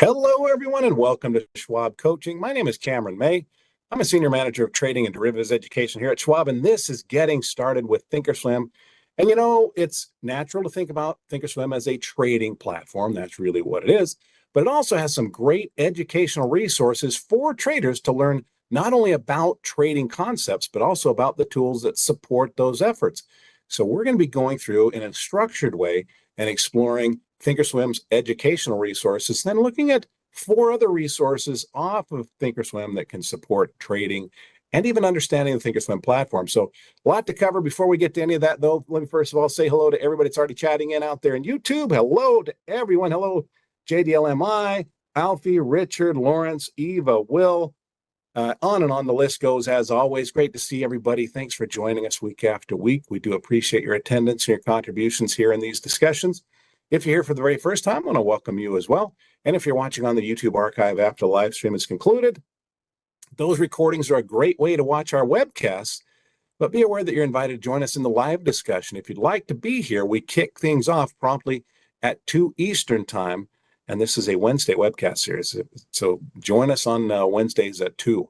Hello, everyone, and welcome to Schwab Coaching. My name is Cameron May. I'm a Senior Manager of Trading and Derivatives Education here at Schwab, and this is Getting Started with thinkorswim. And it's natural to think about thinkorswim as a trading platform. That's really what it is. But it also has some great educational resources for traders to learn not only about trading concepts, but also about the tools that support those efforts. So we're going to be going through in a structured way and exploring thinkorswim's educational resources, then looking at 4 other resources off of thinkorswim that can support trading and even understanding the thinkorswim platform. So a lot to cover. Before we get to any of that, though, let me first of all say hello to everybody that's already chatting in out there in YouTube. Hello to everyone. Hello, JDLMI, Alfie, Richard, Lawrence, Eva, Will. On and on the list goes, as always. Great to see everybody. Thanks for joining us week after week. We do appreciate your attendance and your contributions here in these discussions. If you're here for the very first time, I want to welcome you as well. And if you're watching on the YouTube archive after the live stream is concluded, those recordings are a great way to watch our webcasts. But be aware that you're invited to join us in the live discussion. If you'd like to be here, we kick things off promptly at 2 Eastern time. And this is a Wednesday webcast series. So join us on Wednesdays at 2.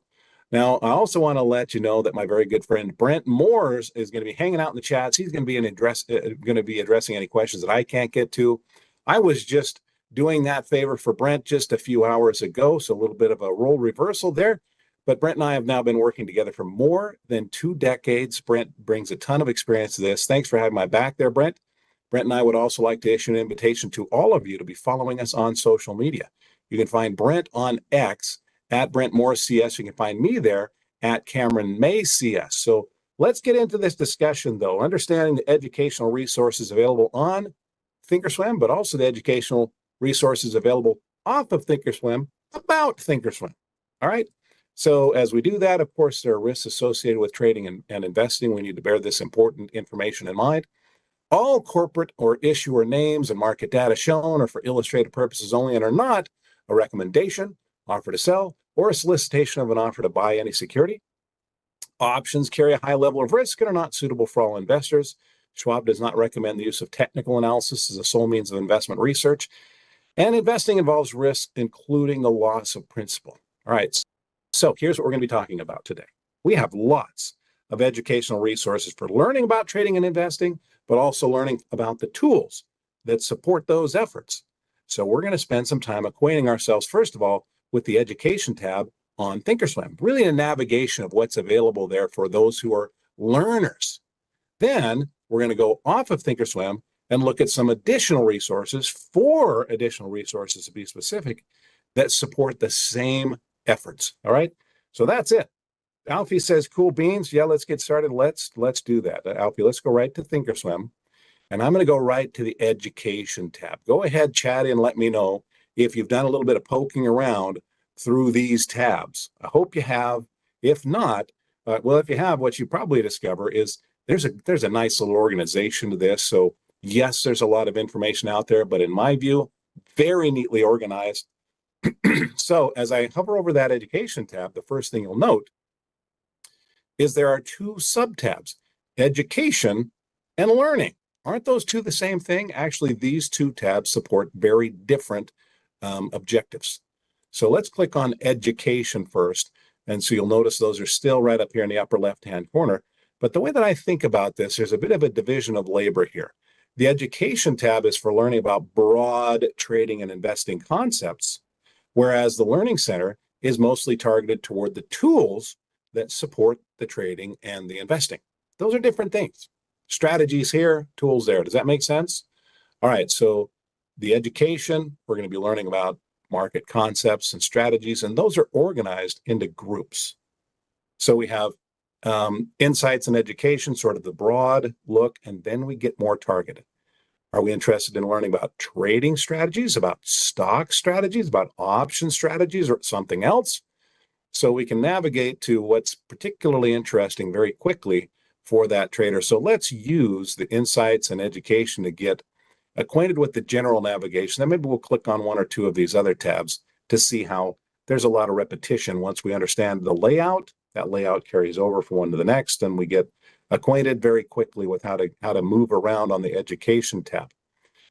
Now, I also want to let you know that my very good friend Brent Moores is going to be hanging out in the chats. He's going to be addressing any questions that I can't get to. I was just doing that favor for Brent just a few hours ago, so a little bit of a role reversal there. But Brent and I have now been working together for more than 2 decades. Brent brings a ton of experience to this. Thanks for having my back there, Brent. Brent and I would also like to issue an invitation to all of you to be following us on social media. You can find Brent on X at Brent Morris CS. You can find me there at Cameron May CS. So let's get into this discussion, though, understanding the educational resources available on thinkorswim, but also the educational resources available off of thinkorswim about thinkorswim. All right. So as we do that, of course, there are risks associated with trading and investing. We need to bear this important information in mind. All corporate or issuer names and market data shown are for illustrative purposes only and are not a recommendation, offer to sell, or a solicitation of an offer to buy any security. Options carry a high level of risk and are not suitable for all investors. Schwab does not recommend the use of technical analysis as a sole means of investment research. And investing involves risk, including the loss of principal. All right, so here's what we're going to be talking about today. We have lots of educational resources for learning about trading and investing, but also learning about the tools that support those efforts. So we're going to spend some time acquainting ourselves, first of all, with the education tab on thinkorswim, really a navigation of what's available there for those who are learners. Then we're going to go off of thinkorswim and look at some additional resources, 4 additional resources to be specific, that support the same efforts. All right, so that's it. Alfie says, cool beans. Yeah, let's get started. Let's do that. Alfie, let's go right to thinkorswim. And I'm going to go right to the education tab. Go ahead, chat in, let me know if you've done a little bit of poking around through these tabs. I hope you have. If not, well, if you have, what you probably discover is there's a nice little organization to this. So yes, there's a lot of information out there, but in my view, very neatly organized. So as I hover over that education tab, the first thing you'll note is there are 2 sub-tabs, education and learning. Aren't those 2 the same thing? Actually, these 2 tabs support very different objectives. So let's click on education first. And so you'll notice those are still right up here in the upper left-hand corner. But the way that I think about this, there's a bit of a division of labor here. The education tab is for learning about broad trading and investing concepts, whereas the Learning Center is mostly targeted toward the tools that support the trading and the investing. Those are different things. Strategies here, tools there. Does that make sense? All right, so the education, we're going to be learning about market concepts and strategies, and those are organized into groups. So we have insights and education, sort of the broad look, and then we get more targeted. Are we interested in learning about trading strategies, about stock strategies, about option strategies, or something else? So we can navigate to what's particularly interesting very quickly for that trader. So let's use the insights and education to get acquainted with the general navigation. Then maybe we'll click on 1 or 2 of these other tabs to see how there's a lot of repetition. Once we understand the layout, that layout carries over from one to the next, and we get acquainted very quickly with how to move around on the education tab.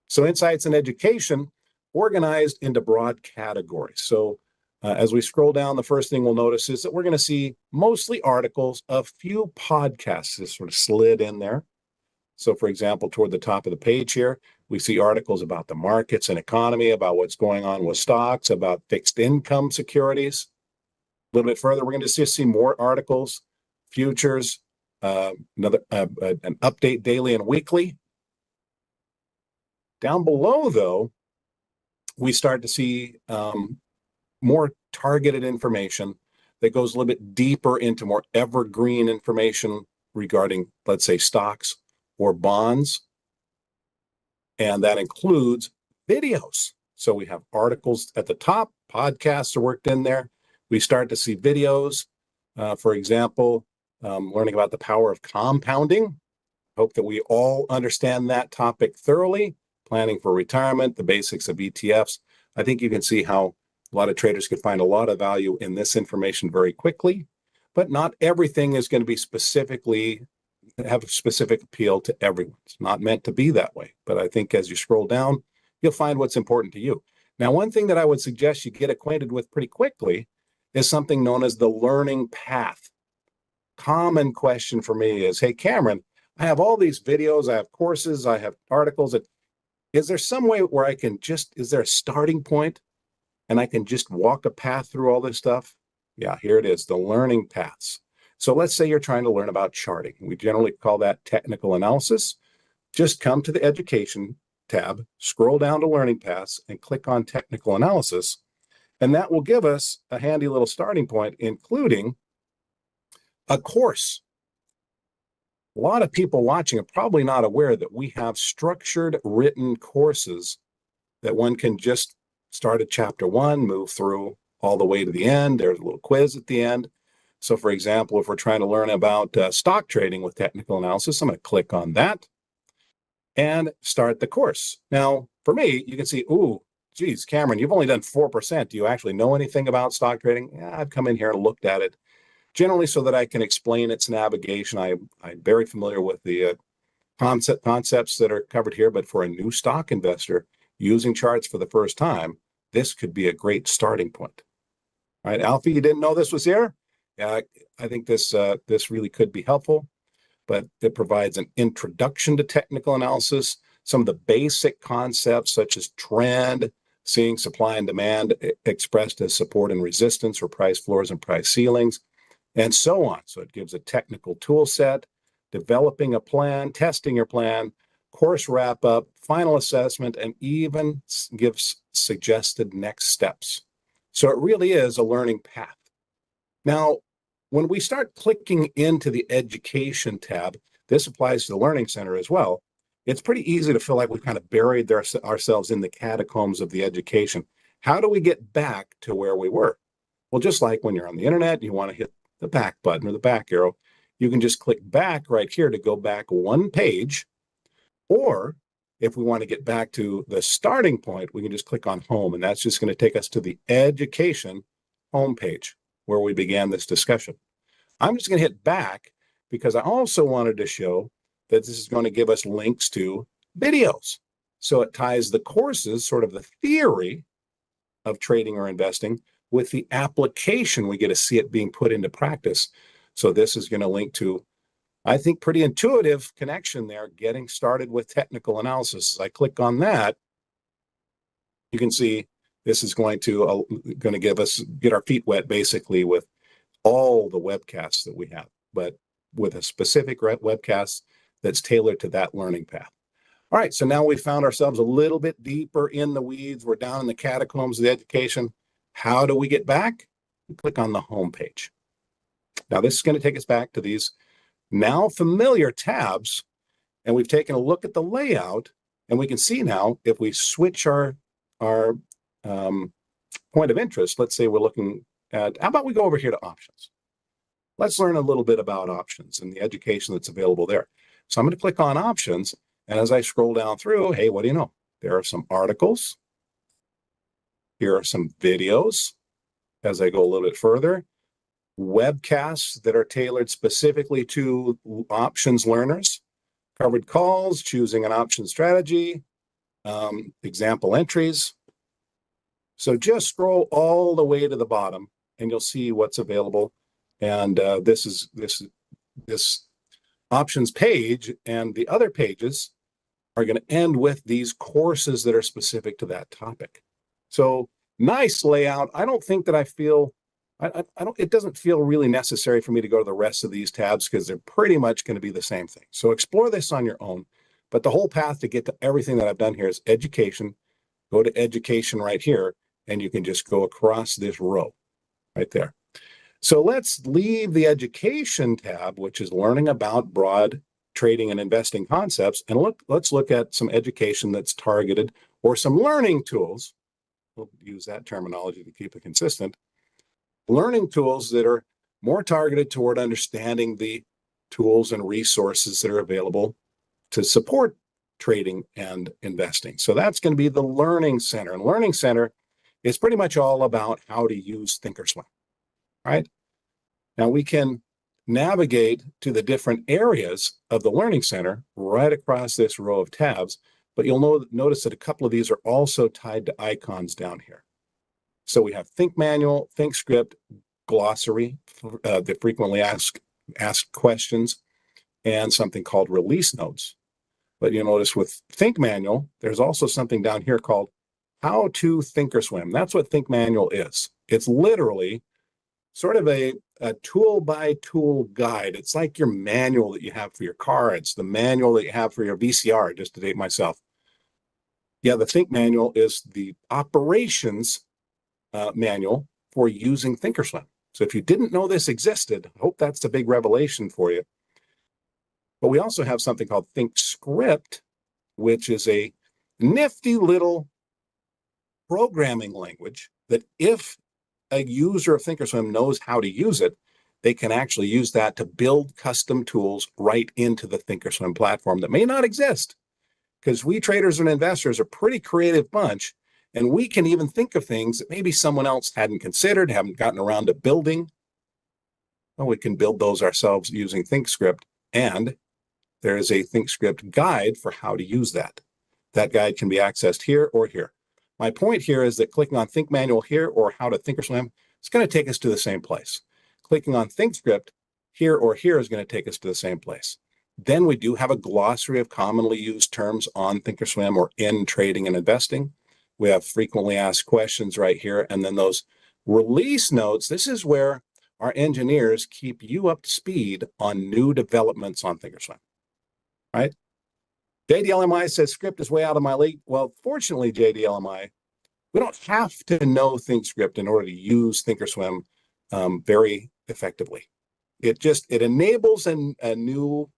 So insights and education organized into broad categories. So as we scroll down, the first thing we'll notice is that we're going to see mostly articles, a few podcasts that sort of slid in there. So for example, toward the top of the page here, we see articles about the markets and economy, about what's going on with stocks, about fixed income securities. A little bit further, we're going to see more articles, futures, an update daily and weekly. Down below, though, we start to see more targeted information that goes a little bit deeper into more evergreen information regarding, let's say, stocks or bonds. And that includes videos. So we have articles at the top, podcasts are worked in there. We start to see videos, for example, learning about the power of compounding. Hope that we all understand that topic thoroughly. Planning for retirement, the basics of ETFs. I think you can see how a lot of traders could find a lot of value in this information very quickly, but not everything is going to be have a specific appeal to everyone. It's not meant to be that way. But I think as you scroll down, you'll find what's important to you. Now, one thing that I would suggest you get acquainted with pretty quickly is something known as the learning path. Common question for me is, hey, Cameron, I have all these videos, I have courses, I have articles. Is there some way where is there a starting point and I can just walk a path through all this stuff? Yeah, here it is, the learning paths. So let's say you're trying to learn about charting. We generally call that technical analysis. Just come to the education tab, scroll down to learning paths and click on technical analysis. And that will give us a handy little starting point, including a course. A lot of people watching are probably not aware that we have structured written courses that one can just start at chapter 1, move through all the way to the end. There's a little quiz at the end. So for example, if we're trying to learn about stock trading with technical analysis, I'm going to click on that and start the course. Now, for me, you can see, ooh, geez, Cameron, you've only done 4%. Do you actually know anything about stock trading? Yeah, I've come in here and looked at it, generally so that I can explain its navigation. I'm very familiar with the concepts that are covered here, but for a new stock investor using charts for the first time, this could be a great starting point. All right, Alfie, you didn't know this was here? Yeah, I think this really could be helpful, but it provides an introduction to technical analysis, some of the basic concepts such as trend, seeing supply and demand expressed as support and resistance, or price floors and price ceilings, and so on. So it gives a technical tool set, developing a plan, testing your plan, course wrap up, final assessment, and even gives suggested next steps. So it really is a learning path. Now, when we start clicking into the education tab, this applies to the Learning Center as well. It's pretty easy to feel like we've kind of buried ourselves in the catacombs of the education. How do we get back to where we were? Well, just like when you're on the internet, you want to hit the back button or the back arrow, you can just click back right here to go back one page. Or if we want to get back to the starting point, we can just click on home, and that's just going to take us to the education homepage where we began this discussion. I'm just going to hit back because I also wanted to show that this is going to give us links to videos. So it ties the courses, sort of the theory of trading or investing, with the application. We get to see it being put into practice. So this is going to link to, I think, pretty intuitive connection there, getting started with technical analysis. As I click on that, you can see this is going to get our feet wet basically with all the webcasts that we have, but with a specific webcast that's tailored to that learning path. All right, so now we found ourselves a little bit deeper in the weeds. We're down in the catacombs of the education. How do we get back? We click on the home page. Now this is going to take us back to these now familiar tabs, and we've taken a look at the layout, and we can see now if we switch our point of interest, let's say we're looking at, how about we go over here to options? Let's learn a little bit about options and the education that's available there. So I'm going to click on options, and as I scroll down through, hey, what do you know? There are some articles. Here are some videos. As I go a little bit further, webcasts that are tailored specifically to options learners, covered calls, choosing an option strategy, example entries, So just scroll all the way to the bottom and you'll see what's available. And this options page and the other pages are going to end with these courses that are specific to that topic. So nice layout. I don't think that I don't, it doesn't feel really necessary for me to go to the rest of these tabs because they're pretty much going to be the same thing. So explore this on your own. But the whole path to get to everything that I've done here is education. Go to education right here, and you can just go across this row right there. So let's leave the education tab, which is learning about broad trading and investing concepts, and let's look at some education that's targeted, or some learning tools. We'll use that terminology to keep it consistent. Learning tools that are more targeted toward understanding the tools and resources that are available to support trading and investing. So that's going to be the Learning Center. And Learning Center is pretty much all about how to use thinkorswim, right? Now we can navigate to the different areas of the Learning Center right across this row of tabs, but you'll notice that a couple of these are also tied to icons down here. So we have Think Manual, Thinkscript, Glossary, the frequently asked questions, and something called Release Notes. But you'll notice with Think Manual, there's also something down here called How to Thinkorswim. That's what Think Manual is. It's literally sort of a tool by tool guide. It's like your manual that you have for your car. It's the manual that you have for your VCR, just to date myself. Yeah, the Think Manual is the operations manual for using thinkorswim. So if you didn't know this existed, I hope that's a big revelation for you. But we also have something called Thinkscript, which is a nifty little programming language that if a user of thinkorswim knows how to use it, they can actually use that to build custom tools right into the thinkorswim platform that may not exist, because we traders and investors are a pretty creative bunch, and we can even think of things that maybe someone else hadn't considered, haven't gotten around to building. Well, we can build those ourselves using Thinkscript, and there is a Thinkscript guide for how to use that. That guide can be accessed here or here. My point here is that clicking on Think Manual here or How to Thinkorswim is going to take us to the same place. Clicking on Thinkscript here or here is going to take us to the same place. Then we do have a glossary of commonly used terms on thinkorswim or in trading and investing. We have frequently asked questions right here, and then those release notes. This is where our engineers keep you up to speed on new developments on thinkorswim, right? JDLMI says script is way out of my league. Well, fortunately, JDLMI, we don't have to know Thinkscript in order to use thinkorswim very effectively. It enables a new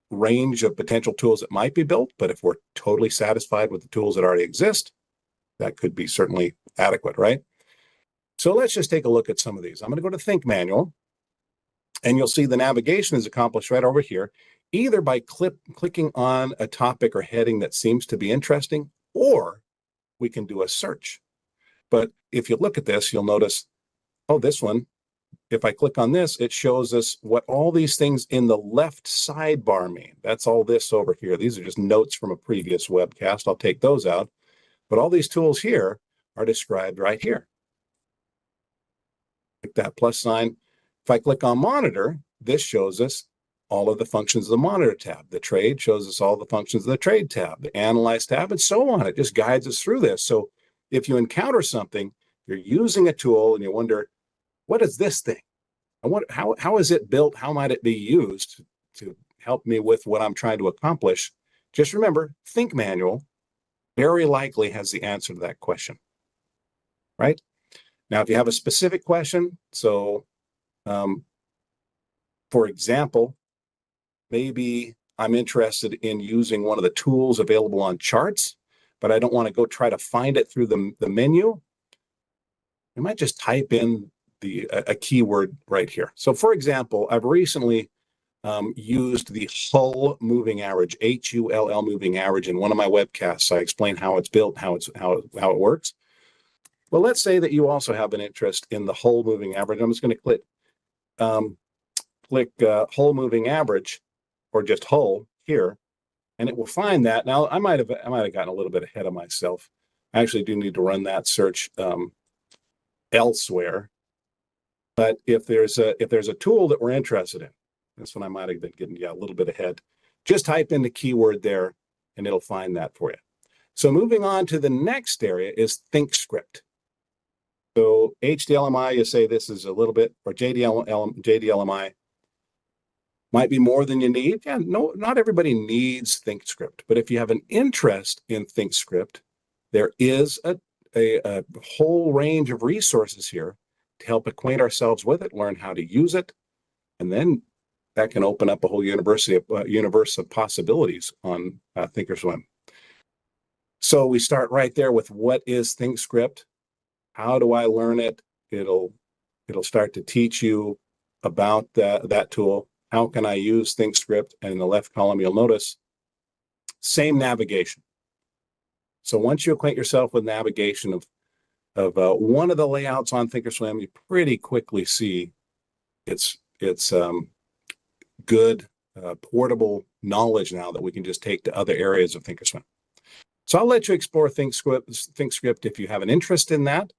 range of potential tools that might be built, but if we're totally satisfied with the tools that already exist, that could be certainly adequate, right? So let's just take a look at some of these. I'm going to go to Think Manual, and you'll see the navigation is accomplished right over here, either by clicking on a topic or heading that seems to be interesting, or we can do a search. But if you look at this, you'll notice, oh, this one, if I click on this, it shows us what all these things in the left sidebar mean. That's all this over here. These are just notes from a previous webcast. I'll take those out. But all these tools here are described right here. Click that plus sign. If I click on Monitor, this shows us all of the functions of the Monitor tab. The Trade shows us all the functions of the Trade tab, the Analyze tab, and so on. It just guides us through this. So if you encounter something, you're using a tool, and you wonder, what is this thing? How is it built? How might it be used to help me with what I'm trying to accomplish? Just remember, Think Manual very likely has the answer to that question, right? Now, if you have a specific question, so for example, maybe I'm interested in using one of the tools available on charts, but I don't want to go try to find it through the menu. You might just type in a keyword right here. So for example, I've recently used the Hull moving average, HULL moving average, in one of my webcasts. I explain how it's built, how it works. Well, let's say that you also have an interest in the Hull moving average. I'm just going to click Hull moving average, or just Hull here, and it will find that. Now, I might have gotten a little bit ahead of myself. I actually do need to run that search elsewhere. But if there's a tool that we're interested in, this one I might have been getting a little bit ahead. Just type in the keyword there, and it'll find that for you. So moving on to the next area is Thinkscript. So HDLMI, you say this is a little bit, or JDLMI might be more than you need. Yeah, no, not everybody needs Thinkscript, but if you have an interest in Thinkscript, there is a whole range of resources here to help acquaint ourselves with it, learn how to use it, and then that can open up a whole universe of possibilities on thinkorswim. So we start right there with what is Thinkscript? How do I learn it? It'll start to teach you about that tool. How can I use Thinkscript? And in the left column, you'll notice same navigation. So once you acquaint yourself with navigation of one of the layouts on thinkorswim, you pretty quickly see it's good portable knowledge now that we can just take to other areas of thinkorswim. So I'll let you explore Thinkscript if you have an interest in that.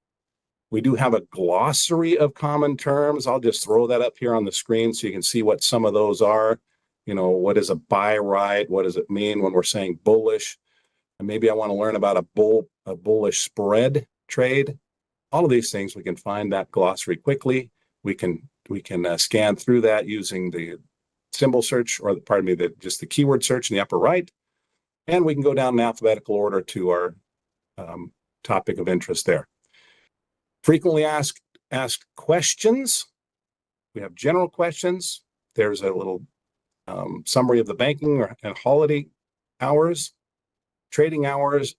We do have a glossary of common terms. I'll just throw that up here on the screen so you can see what some of those are. You know, what is a buy ride? What does it mean when we're saying bullish? And maybe I want to learn about a bullish spread trade. All of these things, we can find that glossary quickly. We can scan through that using the symbol search, or pardon me, just the keyword search in the upper right. And we can go down in alphabetical order to our topic of interest there. Frequently asked questions. We have general questions. There's a little summary of the banking and holiday hours, trading hours,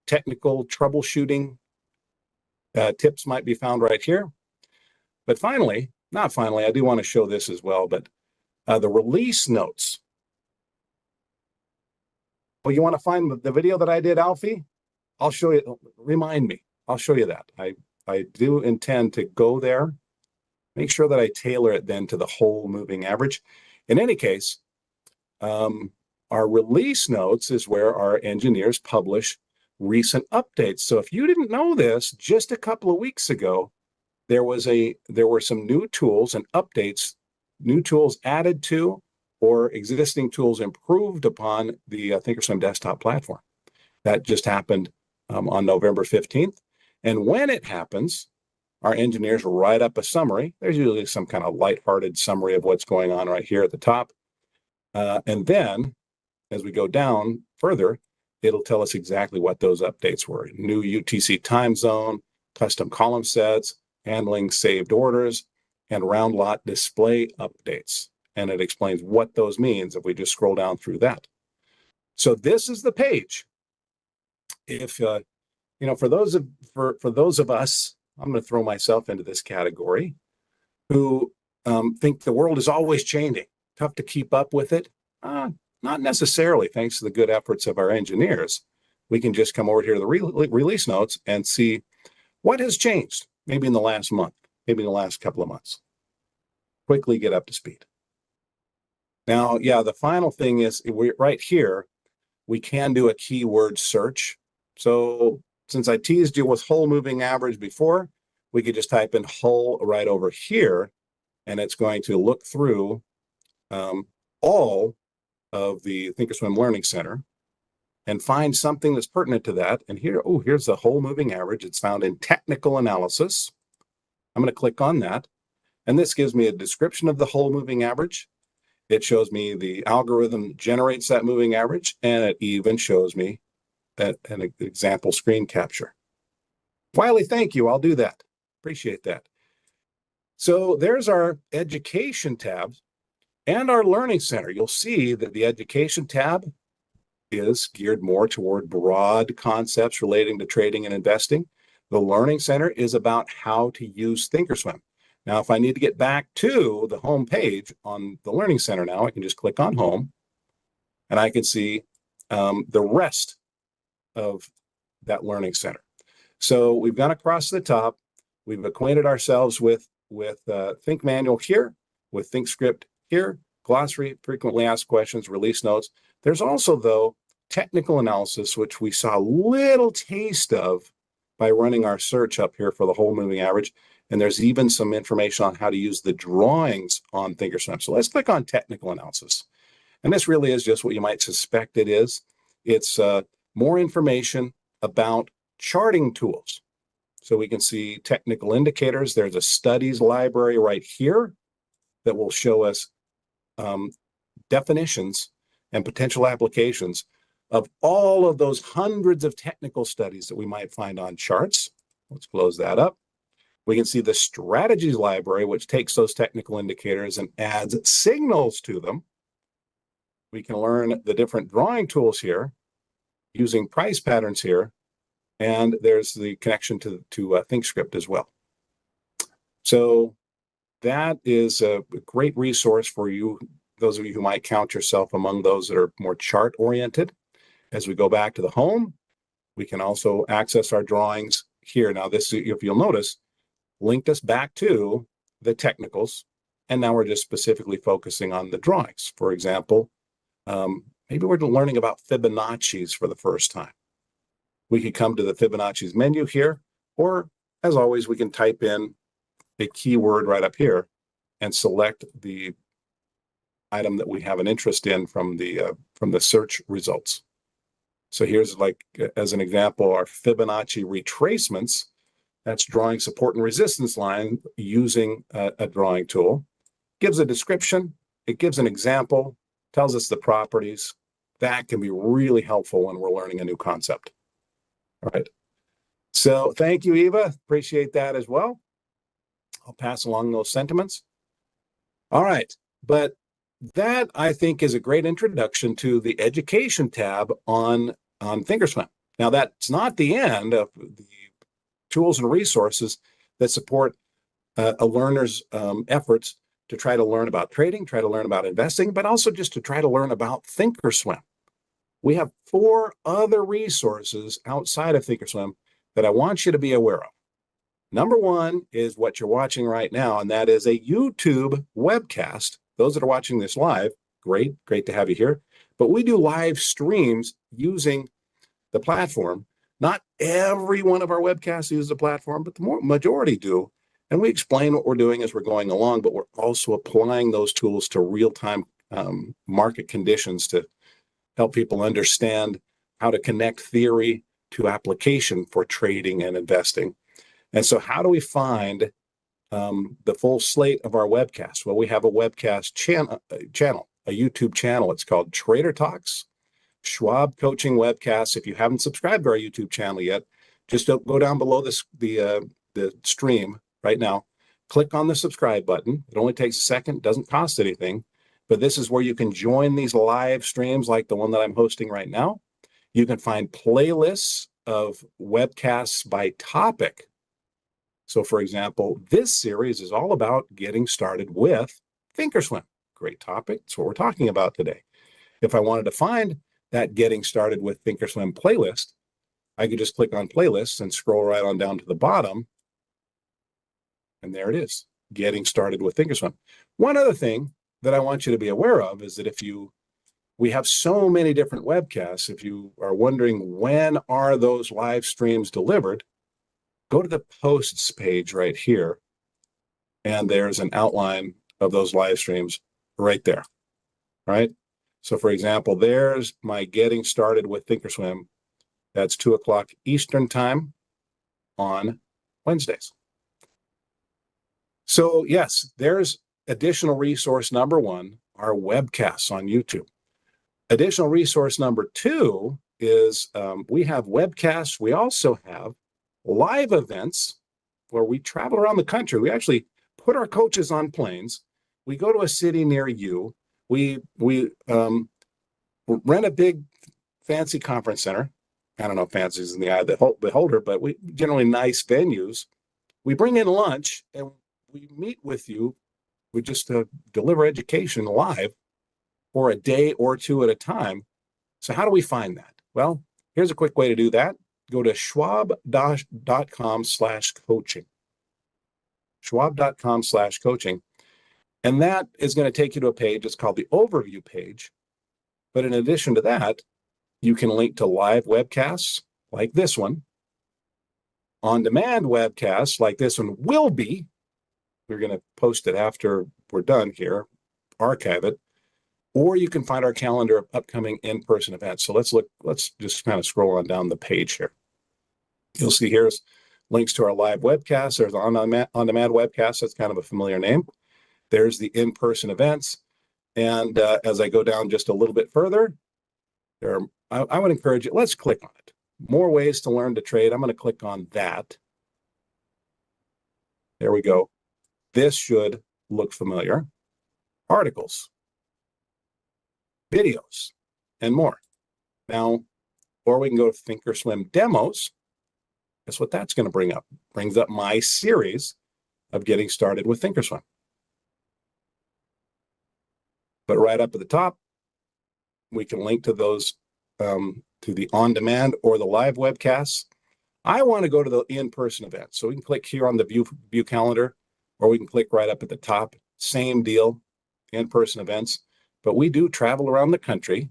technical troubleshooting tips might be found right here. But finally, not finally, I do want to show this as well, but the release notes. Well, you want to find the video that I did, Alfie? I'll show you. Remind me. I'll show you that. I do intend to go there. Make sure that I tailor it then to the whole moving average. In any case, our release notes is where our engineers publish recent updates. So if you didn't know this, just a couple of weeks ago, there were some new tools and updates, new tools added to, or existing tools improved upon the thinkorswim desktop platform. That just happened on November 15th. And when it happens, our engineers write up a summary. There's usually some kind of lighthearted summary of what's going on right here at the top. And then as we go down further, it'll tell us exactly what those updates were. New UTC time zone, custom column sets, handling saved orders, and round lot display updates. And it explains what those means if we just scroll down through that. So this is the page. If for those of us, I'm going to throw myself into this category, who think the world is always changing, tough to keep up with it. Not necessarily, thanks to the good efforts of our engineers. We can just come over here to the release notes and see what has changed, maybe in the last month, maybe in the last couple of months. Quickly get up to speed. Now, yeah, the final thing is right here, we can do a keyword search. So since I teased you with whole moving average before, we could just type in whole right over here, and it's going to look through all of the thinkorswim Learning Center and find something that's pertinent to that. And here, here's the whole moving average. It's found in technical analysis. I'm going to click on that. And this gives me a description of the whole moving average. It shows me the algorithm that generates that moving average, and it even shows me an example screen capture. Wiley, thank you. I'll do that. Appreciate that. So there's our education tab and our learning center. You'll see that the education tab is geared more toward broad concepts relating to trading and investing. The learning center is about how to use thinkorswim. Now, if I need to get back to the home page on the learning center now, I can just click on home and I can see the rest of that learning center. So we've gone across the top. We've acquainted ourselves with Think Manual here, with Thinkscript here, glossary, frequently asked questions, release notes. There's also, though, technical analysis, which we saw a little taste of by running our search up here for the whole moving average. And there's even some information on how to use the drawings on thinkorswim. So let's click on technical analysis. And this really is just what you might suspect it is. It's more information about charting tools. So we can see technical indicators. There's a studies library right here that will show us definitions and potential applications of all of those hundreds of technical studies that we might find on charts. Let's close that up. We can see the strategies library, which takes those technical indicators and adds signals to them. We can learn the different drawing tools here using price patterns here. And there's the connection to Thinkscript as well. So that is a great resource for you, those of you who might count yourself among those that are more chart oriented. As we go back to the home, we can also access our drawings here. Now this, if you'll notice, linked us back to the technicals. And now we're just specifically focusing on the drawings. For example, maybe we're learning about Fibonacci's for the first time. We could come to the Fibonacci's menu here, or as always, we can type in a keyword right up here and select the item that we have an interest in from the search results. So here's, like, as an example, our Fibonacci retracements. That's drawing support and resistance line using a drawing tool. Gives a description, it gives an example, tells us the properties. That can be really helpful when we're learning a new concept. All right. So thank you, Eva. Appreciate that as well. I'll pass along those sentiments. All right. But that, I think, is a great introduction to the education tab on Thinkorswim. Now, that's not the end of the tools and resources that support a learner's efforts to try to learn about trading, try to learn about investing, but also just to try to learn about Thinkorswim. We have 4 other resources outside of Thinkorswim that I want you to be aware of. Number 1 is what you're watching right now, and that is a YouTube webcast. Those that are watching this live, great to have you here. But we do live streams using the platform. Not every one of our webcasts uses the platform, but the majority do. And we explain what we're doing as we're going along, but we're also applying those tools to real-time market conditions to help people understand how to connect theory to application for trading and investing. And so how do we find the full slate of our webcasts? Well, we have a webcast channel, a YouTube channel. It's called Trader Talks, Schwab Coaching Webcasts. If you haven't subscribed to our YouTube channel yet, just go down below the stream right now. Click on the subscribe button. It only takes a second, doesn't cost anything. But this is where you can join these live streams like the one that I'm hosting right now. You can find playlists of webcasts by topic. So, for example, this series is all about getting started with Thinkorswim. Great topic. That's what we're talking about today. If I wanted to find that Getting Started with Thinkorswim playlist, I could just click on playlists and scroll right on down to the bottom. And there it is, Getting Started with Thinkorswim. One other thing that I want you to be aware of is that we have so many different webcasts. If you are wondering when are those live streams delivered, go to the posts page right here, and there's an outline of those live streams right there, right? So for example, there's my Getting Started with Thinkorswim. That's 2 o'clock Eastern time on Wednesdays. So yes, there's additional resource number 1, our webcasts on YouTube. Additional resource number 2 is we have webcasts. We also have live events where we travel around the country. We actually put our coaches on planes. We go to a city near you. We rent a big fancy conference center. I don't know if fancy is in the eye of the beholder, but we generally nice venues. We bring in lunch and we meet with you. We just deliver education live for a day or 2 at a time. So how do we find that? Well, here's a quick way to do that. Go to schwab.com/coaching. Schwab.com/coaching. And that is going to take you to a page. It's called the overview page. But in addition to that, You can link to live webcasts like this one. On-demand webcasts like this one will be. We're going to post it after we're done here, archive it. Or you can find our calendar of upcoming in-person events. So let's just kind of scroll on down the page here. You'll see here's links to our live webcasts. There's on-demand webcasts. That's kind of a familiar name. There's the in-person events. And as I go down just a little bit further, I would encourage you, let's click on it. More ways to learn to trade. I'm going to click on that. There we go. This should look familiar. Articles, videos, and more. Now, or we can go to Thinkorswim demos. Guess what that's going to bring up? Brings up my series of getting started with Thinkorswim. But right up at the top, we can link to those, to the on-demand or the live webcasts. I want to go to the in-person event. So we can click here on the view calendar, or we can click right up at the top. Same deal, in-person events. But we do travel around the country.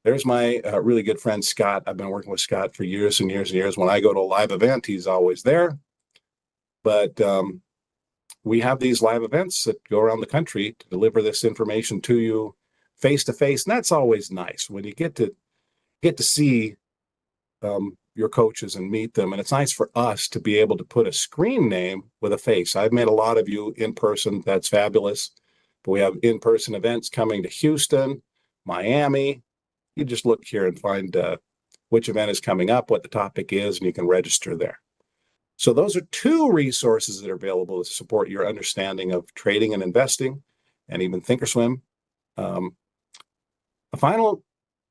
There's my really good friend, Scott. I've been working with Scott for years and years and years. When I go to a live event, he's always there. But we have these live events that go around the country to deliver this information to you face to face. And that's always nice when you get to see your coaches and meet them. And it's nice for us to be able to put a screen name with a face. I've met a lot of you in person. That's fabulous. But we have in-person events coming to Houston, Miami. You just look here and find which event is coming up, what the topic is, and you can register there. So those are two resources that are available to support your understanding of trading and investing, and even Thinkorswim. A final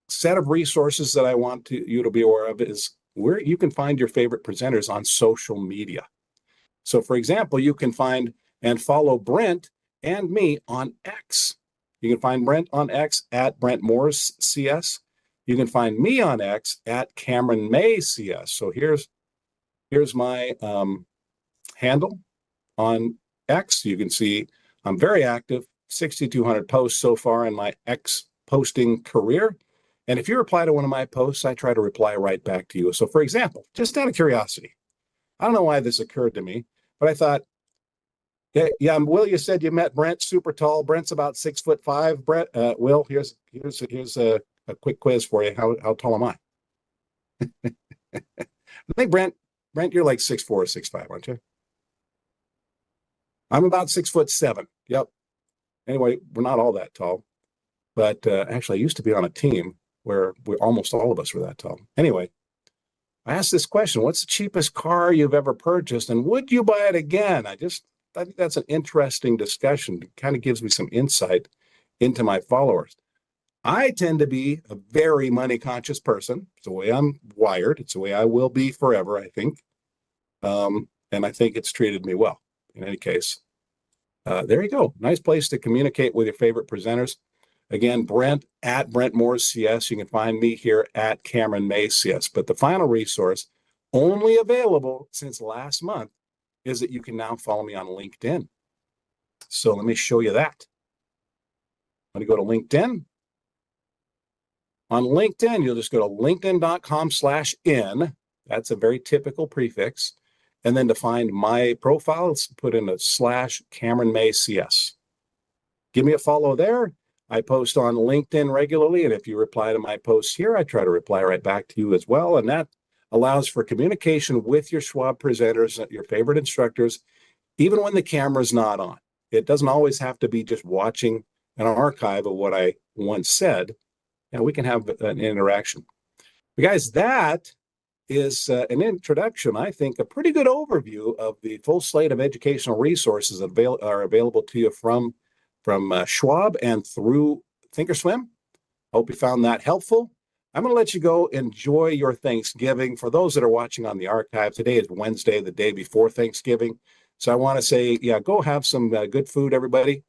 set of resources that I want you to be aware of is where you can find your favorite presenters on social media. So for example, you can find and follow Brent and me on X. You can find Brent on X at Brent Moore's CS. You can find me on X at Cameron May CS. So here's my handle on X. You can see I'm very active, 6,200 posts so far in my X posting career. And if you reply to one of my posts, I try to reply right back to you. So for example, just out of curiosity, I don't know why this occurred to me, but I thought, yeah, Will, you said you met Brent, super tall. Brent's about 6'5". Brent, Will, here's a quick quiz for you. How tall am I? I think Brent, you're like 6'4" or 6'5", aren't you? I'm about 6'7". Yep. Anyway, we're not all that tall, but actually, I used to be on a team where almost all of us were that tall. Anyway, I asked this question: what's the cheapest car you've ever purchased, and would you buy it again? I think that's an interesting discussion. It kind of gives me some insight into my followers. I tend to be a very money-conscious person. It's the way I'm wired. It's the way I will be forever, I think. And I think it's treated me well. In any case, there you go. Nice place to communicate with your favorite presenters. Again, Brent at Brent Moore's CS. You can find me here at Cameron May CS. But the final resource, only available since last month, is that you can now follow me on LinkedIn. So let me show you that. I'm going to go to LinkedIn. On LinkedIn, you'll just go to linkedin.com/in. That's a very typical prefix. And then to find my profile, let's put in a /Cameron May CS. Give me a follow there. I post on LinkedIn regularly, and if you reply to my posts here, I try to reply right back to you as well. And that allows for communication with your Schwab presenters, your favorite instructors, even when the camera's not on. It doesn't always have to be just watching an archive of what I once said. And we can have an interaction. But guys, that is an introduction, I think, a pretty good overview of the full slate of educational resources that are available to you from Schwab and through Thinkorswim. Hope you found that helpful. I'm going to let you go enjoy your Thanksgiving. For those that are watching on the archive, today is Wednesday, the day before Thanksgiving. So I want to say, yeah, go have some good food, everybody.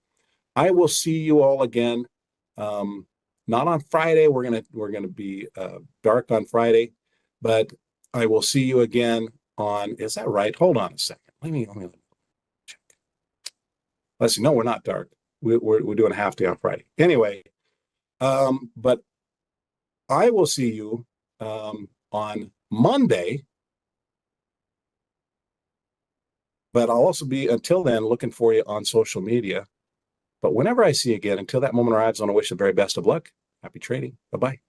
I will see you all again. Not on Friday. We're gonna be dark on Friday, but I will see you again on. Is that right? Hold on a second. Let me check. Let's see. No, we're not dark. We're doing a half day on Friday. Anyway, but I will see you on Monday. But I'll also be, until then, looking for you on social media. But whenever I see you again, until that moment arrives, I want to wish you the very best of luck. Happy trading. Bye-bye.